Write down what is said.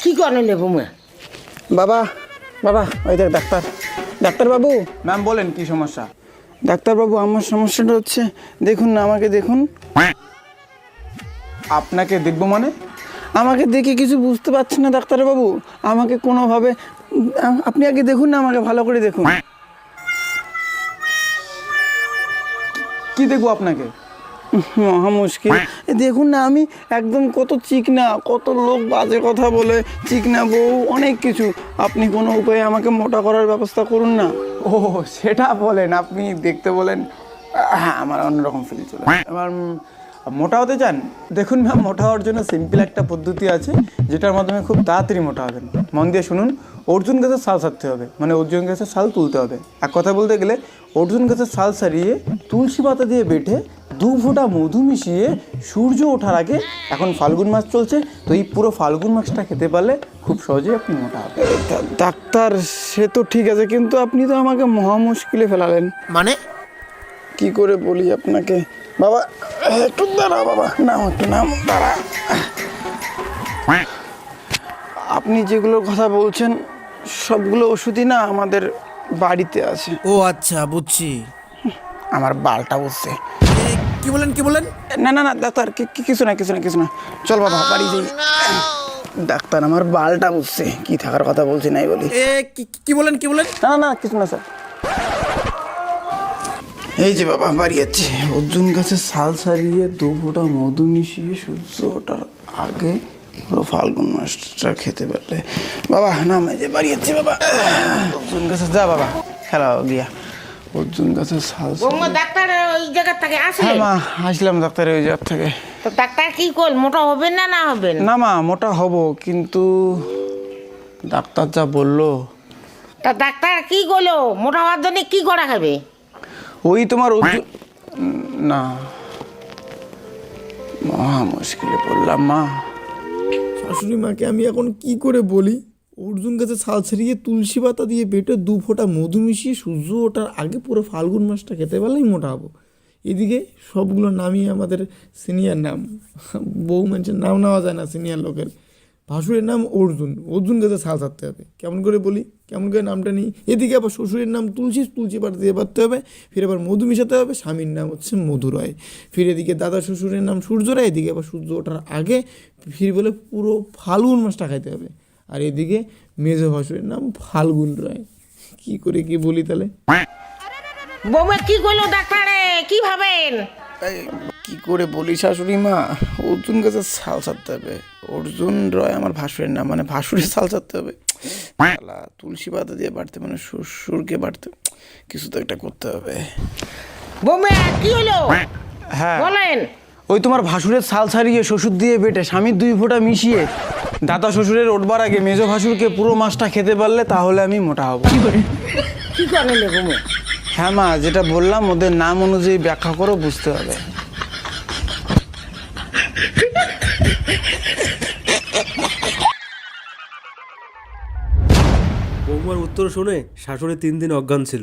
কি করে নেবো মা? বাবা বাবা ওই দেখ ডাক্তার, ডাক্তারবাবু। ম্যাম বলেন কি সমস্যা? ডাক্তারবাবু আমার সমস্যাটা হচ্ছে, দেখুন না আমাকে দেখুন। আপনাকে দেখবো মানে? আমাকে দেখে কিছু বুঝতে পারছি না ডাক্তারবাবু, আমাকে কোনোভাবে আপনি আগে দেখুন না, আমাকে ভালো করে দেখুন। কি দেখবো আপনাকে? মহা মুশকিল। দেখুন না আমি একদম কত চিকনা, কত লোক বাজে কথা বলে, চিকনা বউ, অনেক কিছু। আপনি কোনো উপায়ে আমাকে মোটা করার ব্যবস্থা করুন না। ও সেটা বলেন, আপনি দেখতে বলেন। হ্যাঁ, আমার অন্যরকম ফিল চলে। আমার মোটা হতে চান? দেখুন ম্যাম, মোটা হওয়ার জন্য সিম্পল একটা পদ্ধতি আছে, যেটার মাধ্যমে খুব তাড়াতাড়ি মোটা হবেন। মন দিয়ে শুনুন। অর্জুন গাছের ছাল ছাড়তে হবে, মানে অর্জুন গাছের ছাল তুলতে হবে। এক কথা বলতে গেলে অর্জুন গাছের ছাল ছাড়িয়ে তুলসী পাতা দিয়ে বেটে 2 ফোঁটা মধু মিশিয়ে সূর্য ওঠার আগে, এখন ফাল্গুন মাস চলছে, তো এই পুরো ফাল্গুন মাসটা খেতে পারলে খুব সহজেই আপনি মোটা হবেন। ডাক্তার সে তো ঠিক আছে, কিন্তু আপনি তো আমাকে মহা মুশকিলে ফেলালেন। মানে কি করে বলি আপনাকে? বাবা একটু দাঁড়া, বাবা নাম একটু নাম দাঁড়া। আপনি যেগুলোর কথা বলছেন সবগুলো ওষুধই না আমাদের বাড়িতে আছে। ও আচ্ছা, বুঝছি। আমার বালটা বসছে। কি বলেন কি বলেন? না না না ডাক্তার, কিছু না কিছু না কিছু না, চল বাবা বাড়ি যাই। ডাক্তার আমার বালটা বসছে, কি থাকার কথা বলছি নাই বলি। কি বলেন কি বলেন? না না না কিছু না স্যার। এই যে বাবা বাড়ি যাচ্ছে, অর্জুন গাছের ছাল ছাড়িয়ে 2 ফোঁটা মধু মিশিয়ে সূর্য ওঠার আগে পুরো ফাল্গুন মাসটা খেতে পারলে। বাবা না এই যে বাড়ি যাচ্ছে বাবা। অর্জুন গাছে যা বাবা খেলা গিয়া, অর্জুন গাছের ছাল। বৌমা ডাক্তার ওই জায়গা থেকে আসলে? হ্যাঁ মা আসলাম ডাক্তারের ওই জায়গা থেকে। তো ডাক্তার কি কল, মোটা হবেন না না হবেন? না মা মোটা হব, কিন্তু ডাক্তার যা বললো। তা ডাক্তার কি করলো? মোটা হওয়ার জন্য কি করা হবে? ওই তোমার না, মহা মুশকিলে পড়লাম মা। শাশুড়ি মাকে আমি এখন কি করে বলি? অর্জুন গাছে ছাল ছাড়িয়ে তুলসী পাতা দিয়ে বেটে 2 ফোঁটা মধু মিশিয়ে সূর্য ওঠার আগে পুরো ফাল্গুন মাসটা খেতে পারলেই মোটা হবো। এদিকে সবগুলো নামই আমাদের সিনিয়র নাম, বউ মানুষের নাম নেওয়া যায় না সিনিয়র লোকের। ভাসুরের নাম অর্জুন, অর্জুন গাছে ছাল ছাড়তে হবে। কেমন করে বলি, কেমন করে নামটা নিই? এদিকে আবার শ্বশুরের নাম তুলসী, তুলসী পাতা দিয়ে বাঁধতে হবে, ফির আবার মধু মিশাতে হবে। স্বামীর নাম হচ্ছে মধুরয়। ফির এদিকে দাদা শ্বশুরের নাম সূর্যরায়, এদিকে আবার সূর্য ওঠার আগে ফির বলে পুরো ফাল্গুন মাসটা খাইতে হবে। আর এদিকে মেজ ভাসুরের নাম ফাল্গুন রায়। কি করে কি বলি তাহলে? বৌমা কি করলো ডাক্তারে, কি ভাবেন? কি করে বলি শাশুড়ি মা, অর্জুন গাছের ছাল ছাড়তে হবে। অর্জুন রয় আমার ভাসুরের নাম, মানে ভাসুরের ছাল ছাড়তে হবে। তুলসী পাতা দিয়ে বাড়তে, মানে শ্বশুরকে বাড়তে, কিছু তো একটা করতে হবে। বৌমা কি হলো হ্যাঁ বলেন। ওই তোমার ভাসুরের ছাল ছাড়িয়ে শ্বশুর দিয়ে বেটে স্বামীর 2 ফোঁটা মিশিয়ে দাদা শ্বশুরের ওঠবার আগে মেজ ভাসুরকে পুরো মাসটা খেতে পারলে তাহলে আমি মোটা হব। কি করে বৌমা? হ্যাঁ মা, যেটা বললাম ওদের নাম অনুযায়ী ব্যাখ্যা করে বুঝতে হবে। বৌমার উত্তর শুনে শাশুড়ি 3 দিন অজ্ঞান ছিল।